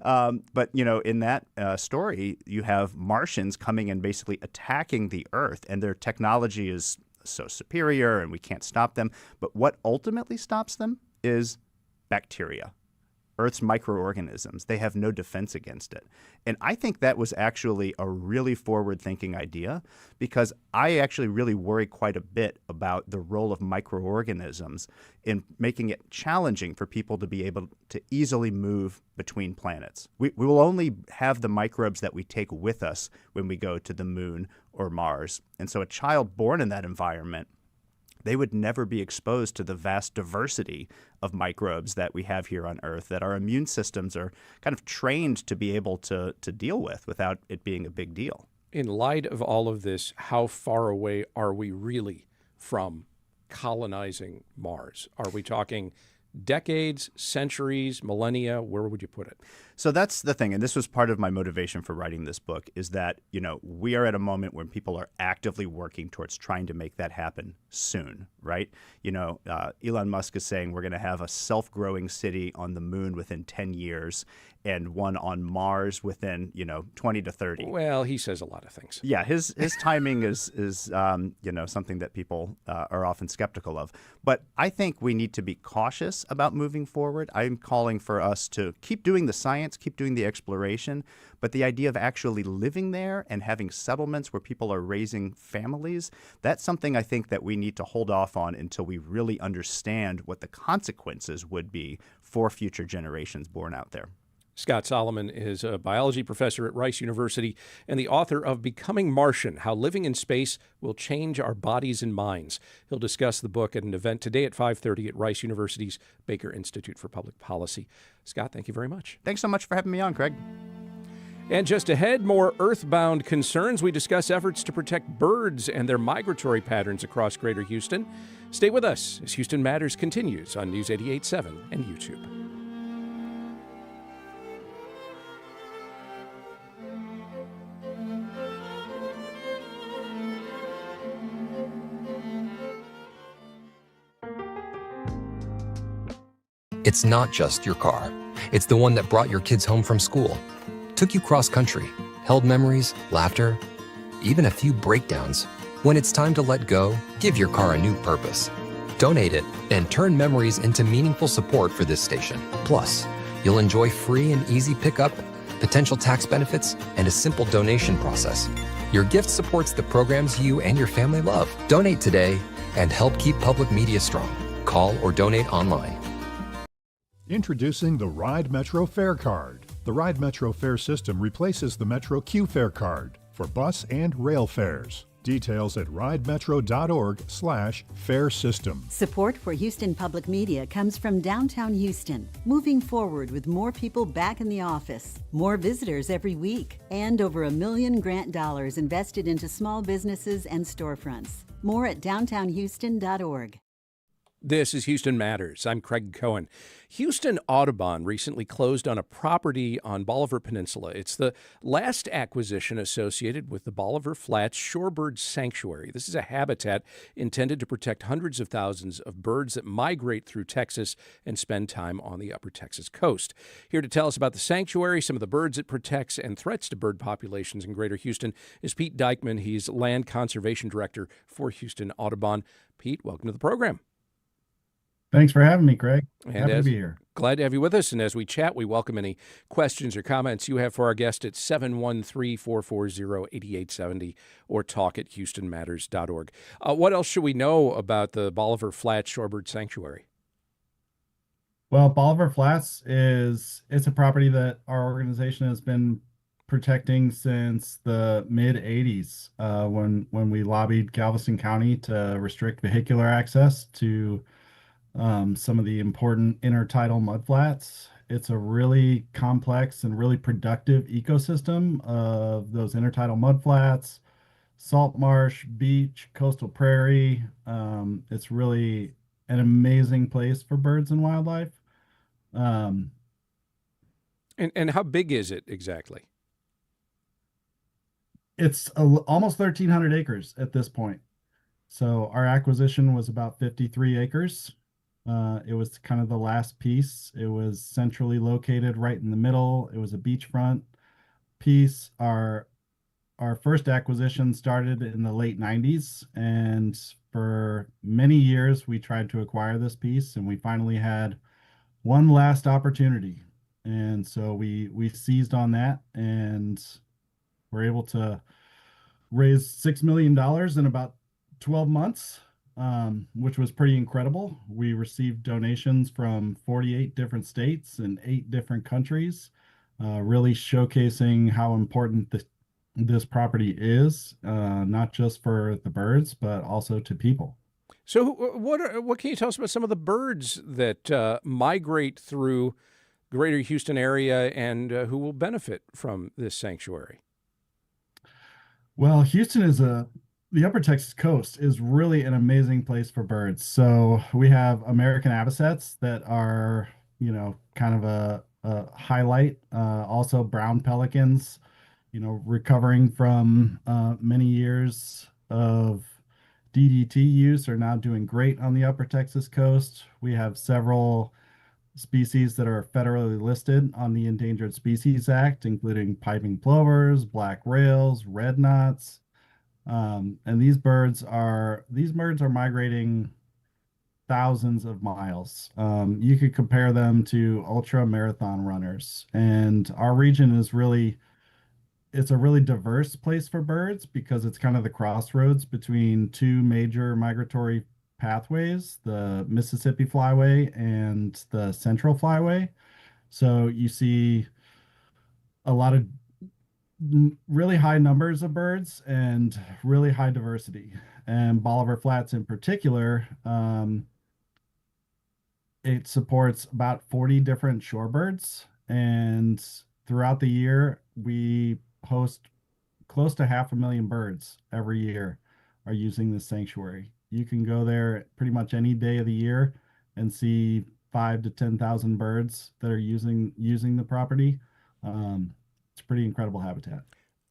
But, in that story, you have Martians coming and basically attacking the Earth, and their technology is so superior and we can't stop them. But what ultimately stops them is bacteria. Earth's microorganisms. They have no defense against it. And I think that was actually a really forward-thinking idea, because I actually really worry quite a bit about the role of microorganisms in making it challenging for people to be able to easily move between planets. We will only have the microbes that we take with us when we go to the moon or Mars. And so a child born in that environment, they would never be exposed to the vast diversity of microbes that we have here on Earth, that our immune systems are kind of trained to be able to deal with without it being a big deal. In light of all of this, how far away are we really from colonizing Mars? Are we talking decades, centuries, millennia? Where would you put it? So that's the thing, and this was part of my motivation for writing this book, is that, we are at a moment when people are actively working towards trying to make that happen soon, right? Elon Musk is saying we're going to have a self-growing city on the moon within 10 years and one on Mars within, 20 to 30. Well, he says a lot of things. Yeah, his timing is something that people are often skeptical of. But I think we need to be cautious about moving forward. I'm calling for us to keep doing the science, keep doing the exploration, but the idea of actually living there and having settlements where people are raising families, that's something I think that we need to hold off on until we really understand what the consequences would be for future generations born out there. Scott Solomon is a biology professor at Rice University and the author of Becoming Martian: How Living in Space Will Change Our Bodies and Minds. He'll discuss the book at an event today at 5:30 at Rice University's Baker Institute for Public Policy. Scott, thank you very much. Thanks so much for having me on, Craig. And just ahead, more earthbound concerns. We discuss efforts to protect birds and their migratory patterns across Greater Houston. Stay with us as Houston Matters continues on News 88.7 and YouTube. It's not just your car. It's the one that brought your kids home from school, took you cross-country, held memories, laughter, even a few breakdowns. When it's time to let go, give your car a new purpose. Donate it and turn memories into meaningful support for this station. Plus, you'll enjoy free and easy pickup, potential tax benefits, and a simple donation process. Your gift supports the programs you and your family love. Donate today and help keep public media strong. Call or donate online. Introducing the Ride Metro Fare Card. The Ride Metro Fare system replaces the Metro Q Fare Card for bus and rail fares. Details at ridemetro.org/fare system. Support for Houston Public Media comes from downtown Houston, moving forward with more people back in the office, more visitors every week, and over $1 million grant dollars invested into small businesses and storefronts. More at downtownhouston.org. This is Houston Matters. I'm Craig Cohen. Houston Audubon recently closed on a property on Bolivar Peninsula. It's the last acquisition associated with the Bolivar Flats Shorebird Sanctuary. This is a habitat intended to protect hundreds of thousands of birds that migrate through Texas and spend time on the upper Texas coast. Here to tell us about the sanctuary, some of the birds it protects, and threats to bird populations in Greater Houston is Pete Dykman. He's Land Conservation Director for Houston Audubon. Pete, welcome to the program. Thanks for having me, Craig. And Happy to be here. Glad to have you with us. And as we chat, we welcome any questions or comments you have for our guest at 713-440-8870 or talk@houstonmatters.org. What else should we know about the Bolivar Flats Shorebird Sanctuary? Well, Bolivar Flats it's a property that our organization has been protecting since the mid-'80s, when we lobbied Galveston County to restrict vehicular access to some of the important intertidal mudflats. It's a really complex and really productive ecosystem of those intertidal mudflats, salt marsh, beach, coastal prairie. It's really an amazing place for birds and wildlife. And how big is it exactly? It's almost 1,300 acres at this point. So our acquisition was about 53 acres. It was kind of the last piece. It was centrally located right in the middle. It was a beachfront piece. Our first acquisition started in the late 90s, and for many years we tried to acquire this piece, and we finally had one last opportunity. And so we seized on that and were able to raise $6 million in about 12 months. Which was pretty incredible. We received donations from 48 different states and 8 different countries, really showcasing how important this property is, not just for the birds, but also to people. So what can you tell us about some of the birds that migrate through Greater Houston area and who will benefit from this sanctuary? Well, the upper Texas coast is really an amazing place for birds. So we have American avocets that are, kind of a highlight. Also brown pelicans, recovering from many years of DDT use, are now doing great on the upper Texas coast. We have several species that are federally listed on the Endangered Species Act, including piping plovers, black rails, red knots. And these birds are migrating thousands of miles. You could compare them to ultra marathon runners. And our region it's a really diverse place for birds because it's kind of the crossroads between two major migratory pathways, the Mississippi Flyway and the Central Flyway. So you see a lot of really high numbers of birds and really high diversity. And Bolivar Flats in particular, it supports about 40 different shorebirds. And throughout the year, we host close to 500,000 birds every year are using this sanctuary. You can go there pretty much any day of the year and see 5,000 to 10,000 birds that are using the property. It's pretty incredible habitat.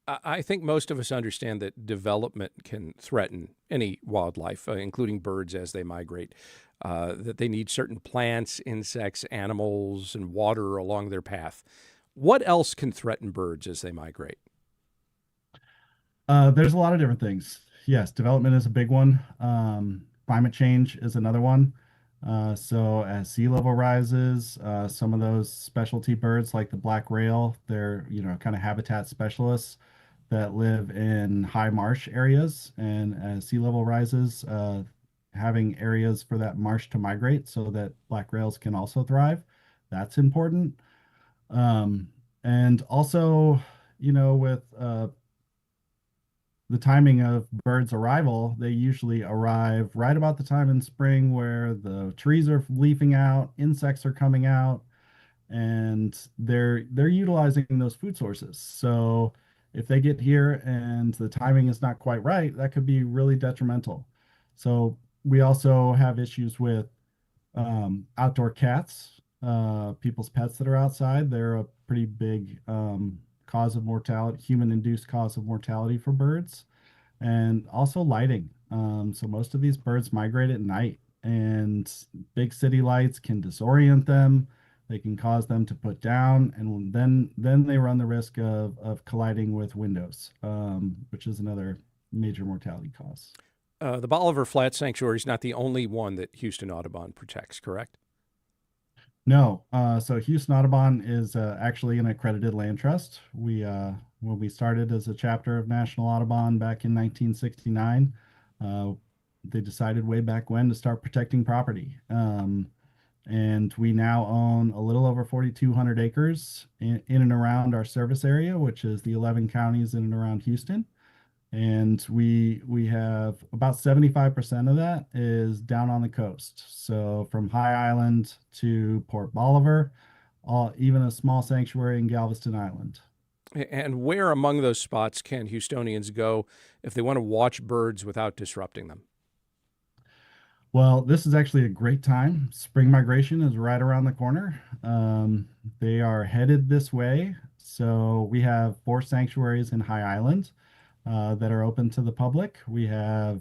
I think most of us understand that development can threaten any wildlife, including birds as they migrate, that they need certain plants, insects, animals, and water along their path. What else can threaten birds as they migrate? There's a lot of different things. Yes, development is a big one. Climate change is another one. So as sea level rises, some of those specialty birds like the black rail, they're, kind of habitat specialists that live in high marsh areas. And as sea level rises, having areas for that marsh to migrate so that black rails can also thrive, that's important. And also, with the timing of birds' arrival, they usually arrive right about the time in spring where the trees are leafing out, insects are coming out, and they're utilizing those food sources. So if they get here and the timing is not quite right, that could be really detrimental. So we also have issues with outdoor cats, people's pets that are outside. They're a pretty big cause of mortality, human-induced cause of mortality for birds, and also lighting. So most of these birds migrate at night, and big city lights can disorient them. They can cause them to put down, and then they run the risk of colliding with windows, which is another major mortality cause. The Bolivar Flat Sanctuary is not the only one that Houston Audubon protects, correct? No. So Houston Audubon is actually an accredited land trust. When we started as a chapter of National Audubon back in 1969, they decided way back when to start protecting property. And we now own a little over 4,200 acres in and around our service area, which is the 11 counties in and around Houston. And we have about 75% of that is down on the coast. So from High Island to Port Bolivar, even a small sanctuary in Galveston Island. And where among those spots can Houstonians go if they want to watch birds without disrupting them? Well, this is actually a great time. Spring migration is right around the corner. They are headed this way. So we have 4 sanctuaries in High Island that are open to the public. We have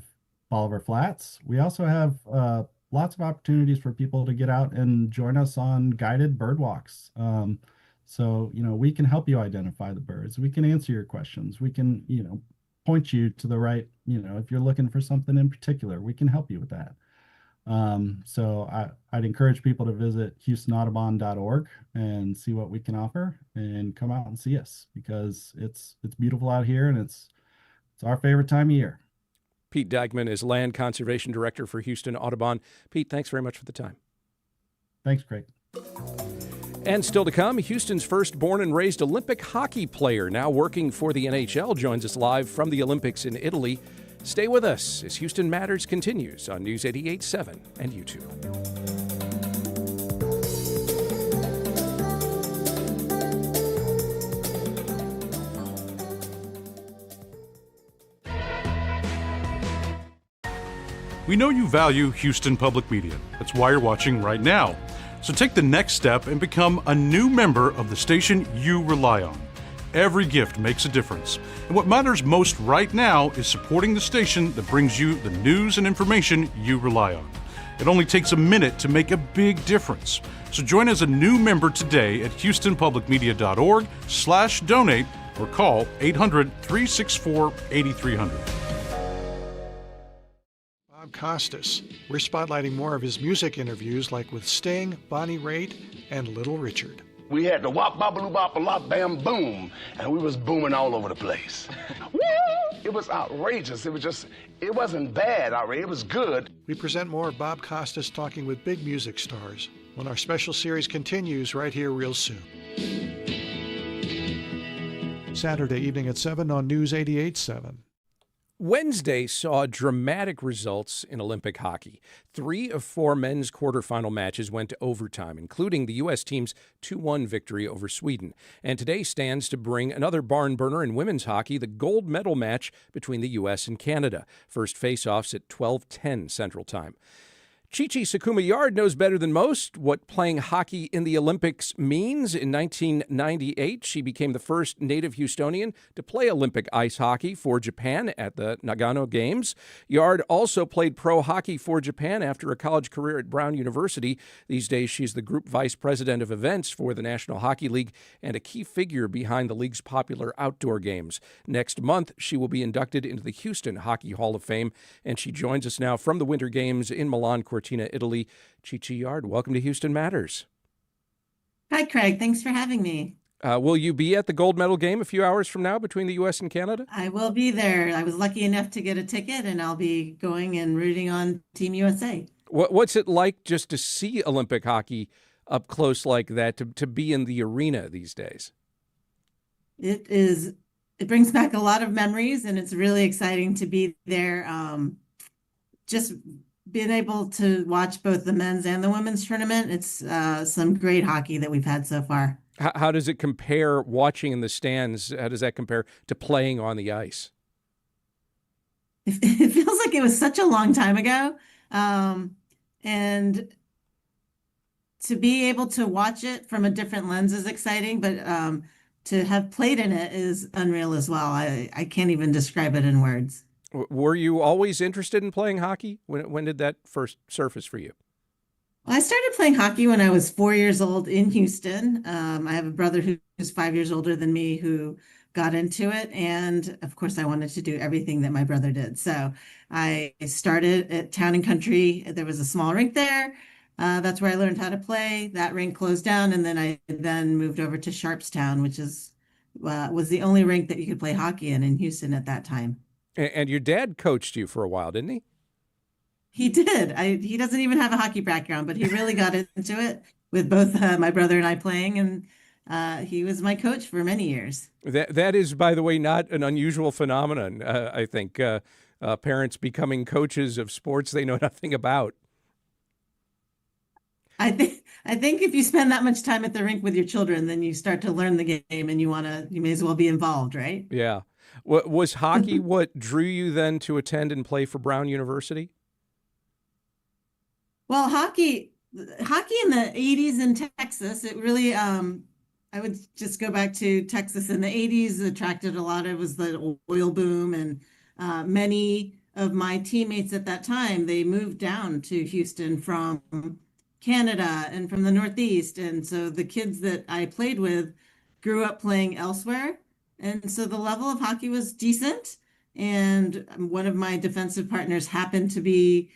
Bolivar Flats. We also have lots of opportunities for people to get out and join us on guided bird walks. So, we can help you identify the birds. We can answer your questions. We can, point you to the right, if you're looking for something in particular, we can help you with that. So I'd encourage people to visit HoustonAudubon.org and see what we can offer and come out and see us, because it's beautiful out here, and it's our favorite time of year. Pete Dagman is Land Conservation Director for Houston Audubon. Pete, thanks very much for the time. Thanks, Craig. And still to come, Houston's first born and raised Olympic hockey player, now working for the NHL, joins us live from the Olympics in Italy. Stay with us as Houston Matters continues on News 88.7 and YouTube. We know you value Houston Public Media. That's why you're watching right now. So take the next step and become a new member of the station you rely on. Every gift makes a difference. And what matters most right now is supporting the station that brings you the news and information you rely on. It only takes a minute to make a big difference. So join as a new member today at houstonpublicmedia.org/donate or call 800-364-8300. Bob Costas. We're spotlighting more of his music interviews, like with Sting, Bonnie Raitt, and Little Richard. We had the wop bop bop lop bam boom, and we was booming all over the place. Woo! It was outrageous. It wasn't bad outrageous. It was good. We present more of Bob Costas talking with big music stars when our special series continues right here real soon. Saturday evening at 7 on News 88.7. Wednesday saw dramatic results in Olympic hockey. 3 of 4 men's quarterfinal matches went to overtime, including the U.S. team's 2-1 victory over Sweden. And today stands to bring another barn burner in women's hockey, the gold medal match between the U.S. and Canada. First face-offs at 12:10 Central Time. Chie Sakuma Yard knows better than most what playing hockey in the Olympics means. In 1998, she became the first native Houstonian to play Olympic ice hockey for Japan at the Nagano Games. Yard also played pro hockey for Japan after a college career at Brown University. These days, she's the group vice president of events for the National Hockey League and a key figure behind the league's popular outdoor games. Next month, she will be inducted into the Houston Hockey Hall of Fame, and she joins us now from the Winter Games in Milan, Cortina, Italy. Chie Yard, welcome to Houston Matters. Hi, Craig. Thanks for having me. Will you be at the gold medal game a few hours from now between the U.S. and Canada? I will be there. I was lucky enough to get a ticket, and I'll be going and rooting on Team USA. What's it like just to see Olympic hockey up close like that, to be in the arena these days? It brings back a lot of memories, and it's really exciting to be there. Just being able to watch both the men's and the women's tournament. It's some great hockey that we've had so far. How does it compare watching in the stands? How does that compare to playing on the ice? It feels like it was such a long time ago. And to be able to watch it from a different lens is exciting, but to have played in it is unreal as well. I can't even describe it in words. Were you always interested in playing hockey? When did that first surface for you? Well, I started playing hockey when I was 4 years old in Houston. I have a brother who's 5 years older than me who got into it. And of course, I wanted to do everything that my brother did. So I started at Town and Country. There was a small rink there. That's where I learned how to play. That rink closed down. And then I moved over to Sharpstown, which was the only rink that you could play hockey in Houston at that time. And your dad coached you for a while, didn't he? He did. He doesn't even have a hockey background, but he really got into it with both my brother and I playing, and he was my coach for many years. That is, by the way, not an unusual phenomenon. I think parents becoming coaches of sports they know nothing about. I think if you spend that much time at the rink with your children, then you start to learn the game, and you may as well be involved, right? Yeah. Was hockey what drew you then to attend and play for Brown University? Well, hockey in the 80s in Texas, it really, I would just go back to Texas in the 80s, attracted a lot. It was the oil boom, and many of my teammates at that time, they moved down to Houston from Canada and from the Northeast. And so the kids that I played with grew up playing elsewhere. And so the level of hockey was decent. And one of my defensive partners happened to be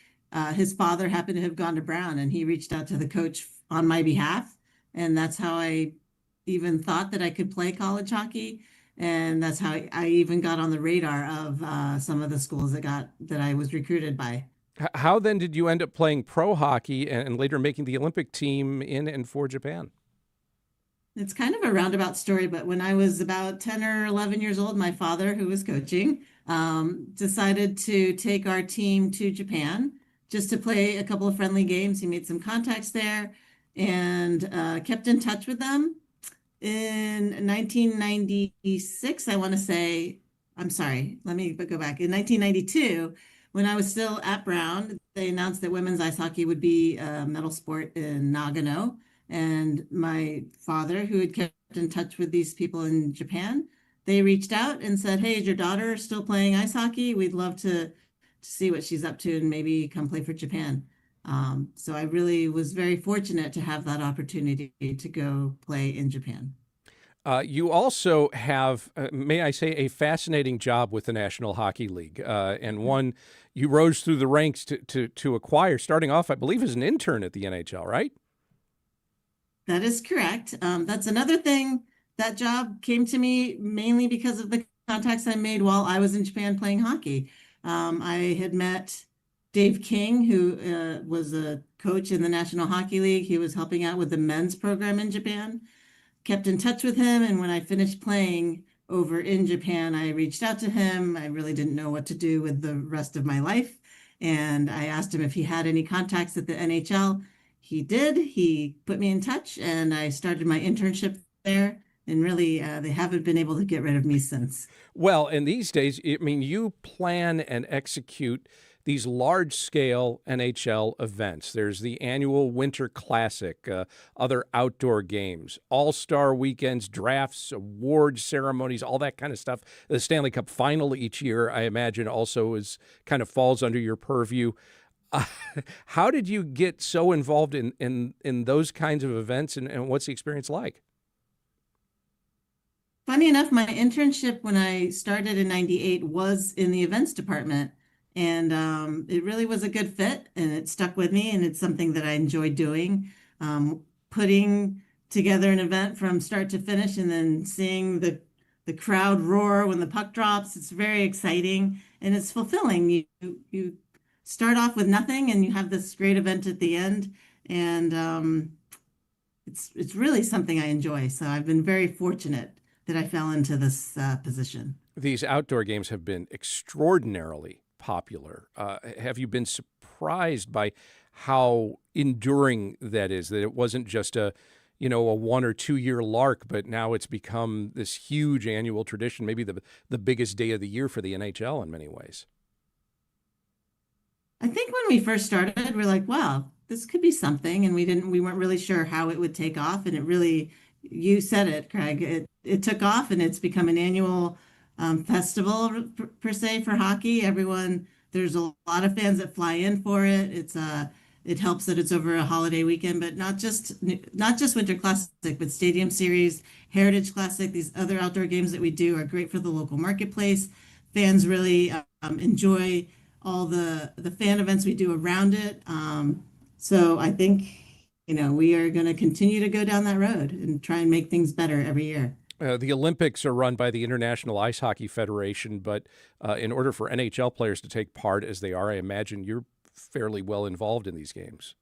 his father happened to have gone to Brown, and he reached out to the coach on my behalf. And that's how I even thought that I could play college hockey. And that's how I even got on the radar of some of the schools that I was recruited by. How then did you end up playing pro hockey and later making the Olympic team in and for Japan? It's kind of a roundabout story, but when I was about 10 or 11 years old, my father, who was coaching, decided to take our team to Japan just to play a couple of friendly games. He made some contacts there and kept in touch with them. In 1996, I want to say, I'm sorry, let me go back. In 1992, when I was still at Brown, they announced that women's ice hockey would be a medal sport in Nagano. And my father, who had kept in touch with these people in Japan, they reached out and said, "Hey, is your daughter still playing ice hockey? We'd love to see what she's up to and maybe come play for Japan." So I really was very fortunate to have that opportunity to go play in Japan. You also have, may I say, a fascinating job with the National Hockey League, and one you rose through the ranks to acquire, starting off, I believe, as an intern at the NHL, right? That is correct. That's another thing. That job came to me mainly because of the contacts I made while I was in Japan playing hockey. I had met Dave King, who was a coach in the National Hockey League. He was helping out with the men's program in Japan. Kept in touch with him, and when I finished playing over in Japan, I reached out to him. I really didn't know what to do with the rest of my life, and I asked him if he had any contacts at the NHL. He did. He put me in touch, and I started my internship there. And really, they haven't been able to get rid of me since. Well, and these days, I mean, you plan and execute these large-scale NHL events. There's the annual Winter Classic, other outdoor games, all-star weekends, drafts, award ceremonies, all that kind of stuff. The Stanley Cup Final each year, I imagine, also kind of falls under your purview. How did you get so involved in those kinds of events, and what's the experience like? Funny enough, my internship when I started in '98 was in the events department, and it really was a good fit, and it stuck with me, and it's something that I enjoy doing. Putting together an event from start to finish, and then seeing the crowd roar when the puck drops. It's very exciting, and it's fulfilling. You start off with nothing, and you have this great event at the end, and it's really something I enjoy. So I've been very fortunate that I fell into this position. These outdoor games have been extraordinarily popular. Have you been surprised by how enduring that is, that it wasn't just a 1 or 2 year lark, but now it's become this huge annual tradition, maybe the biggest day of the year for the NHL in many ways? I think when we first started, we're like, wow, this could be something, and we weren't really sure how it would take off, and it really, you said it, Craig, it took off, and it's become an annual festival per se for hockey. There's a lot of fans that fly in for it. It helps that it's over a holiday weekend, but not just Winter Classic, but Stadium Series, Heritage Classic. These other outdoor games that we do are great for the local marketplace. Fans really enjoy all the fan events we do around it. So I think, we are going to continue to go down that road and try and make things better every year. The Olympics are run by the International Ice Hockey Federation, but in order for NHL players to take part as they are, I imagine you're fairly well involved in these games.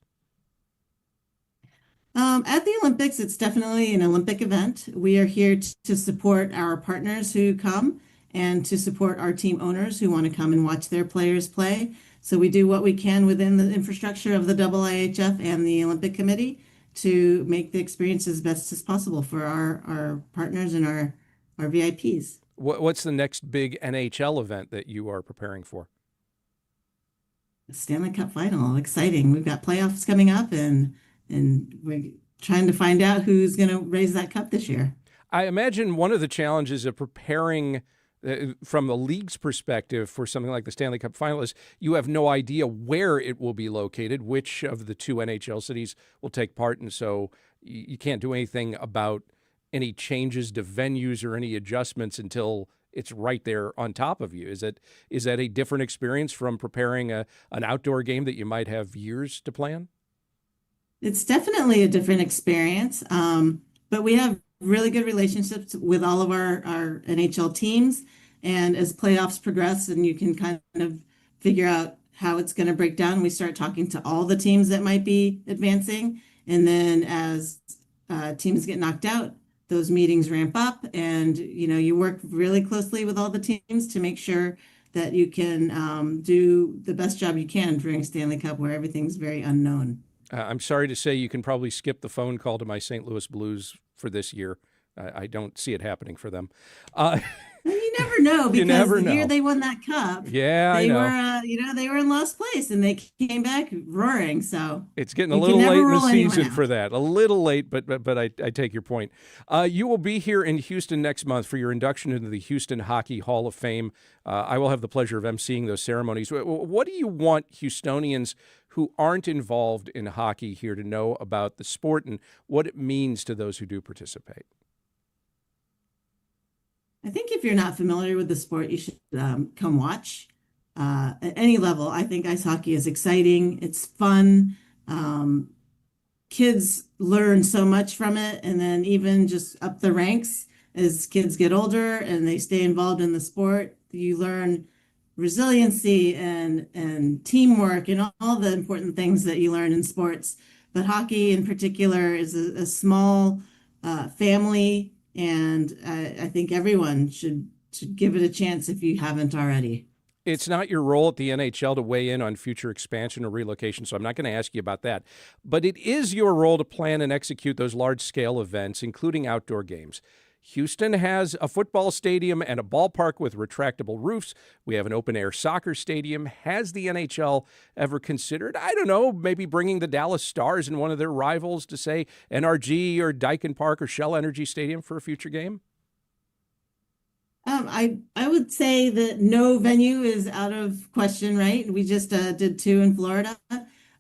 At the Olympics, it's definitely an Olympic event. We are here to support our partners who come and to support our team owners who want to come and watch their players play. So we do what we can within the infrastructure of the IIHF and the Olympic Committee to make the experience as best as possible for our partners and our VIPs. What's the next big NHL event that you are preparing for? The Stanley Cup Final, exciting. We've got playoffs coming up, and we're trying to find out who's going to raise that cup this year. I imagine one of the challenges of preparing from the league's perspective for something like the Stanley Cup Final is you have no idea where it will be located, which of the two NHL cities will take part, and so you can't do anything about any changes to venues or any adjustments until it's right there on top of you. Is that a different experience from preparing an outdoor game that you might have years to plan? It's definitely a different experience, but we have really good relationships with all of our NHL teams. And as playoffs progress and you can kind of figure out how it's going to break down, we start talking to all the teams that might be advancing. And then as teams get knocked out, those meetings ramp up, and you work really closely with all the teams to make sure that you can do the best job you can during Stanley Cup, where everything's very unknown. I'm sorry to say you can probably skip the phone call to my St. Louis Blues for this year. I don't see it happening for them. You never know, because the year they won that cup, they were in last place and they came back roaring. So it's getting a little late in the season for that. A little late, but I take your point. You will be here in Houston next month for your induction into the Houston Hockey Hall of Fame. I will have the pleasure of emceeing those ceremonies. What do you want Houstonians who aren't involved in hockey here to know about the sport and what it means to those who do participate? I think if you're not familiar with the sport, you should come watch. At any level, I think ice hockey is exciting. It's fun. Kids learn so much from it. And then even just up the ranks as kids get older and they stay involved in the sport, you learn resiliency and teamwork and all the important things that you learn in sports. But hockey in particular is a small family. And I think everyone should give it a chance if you haven't already. It's not your role at the NHL to weigh in on future expansion or relocation, so I'm not going to ask you about that. But it is your role to plan and execute those large-scale events, including outdoor games. Houston has a football stadium and a ballpark with retractable roofs. We have an open-air soccer stadium. Has the NHL ever considered, I don't know, maybe bringing the Dallas Stars and one of their rivals to, say, NRG or Daikin Park or Shell Energy Stadium for a future game? I would say that no venue is out of question, right? We just did 2 in Florida.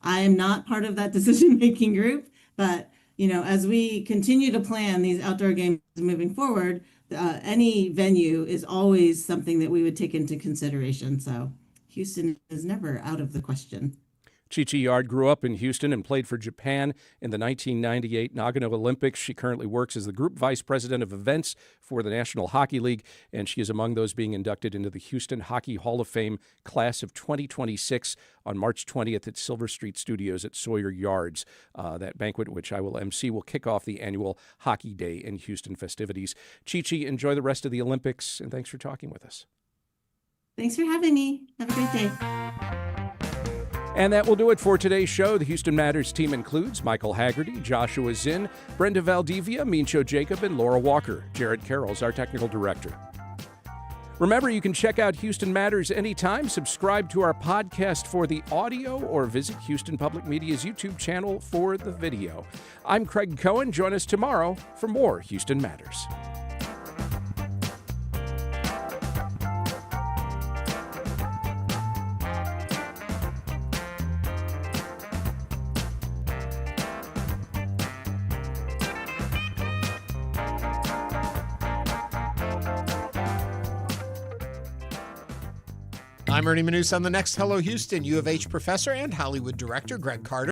I am not part of that decision-making group, but as we continue to plan these outdoor games moving forward, any venue is always something that we would take into consideration. So Houston is never out of the question. Chie Yard grew up in Houston and played for Japan in the 1998 Nagano Olympics. She currently works as the Group Vice President of Events for the National Hockey League, and she is among those being inducted into the Houston Hockey Hall of Fame class of 2026 on March 20th at Silver Street Studios at Sawyer Yards. That banquet, which I will MC, will kick off the annual Hockey Day in Houston festivities. Chie, enjoy the rest of the Olympics, and thanks for talking with us. Thanks for having me. Have a great day. And that will do it for today's show. The Houston Matters team includes Michael Haggerty, Joshua Zinn, Brenda Valdivia, Mincho Jacob, and Laura Walker. Jared Carroll's our technical director. Remember, you can check out Houston Matters anytime, subscribe to our podcast for the audio, or visit Houston Public Media's YouTube channel for the video. I'm Craig Cohen. Join us tomorrow for more Houston Matters. I'm Ernie Manous on the next Hello Houston. U of H professor and Hollywood director Greg Carter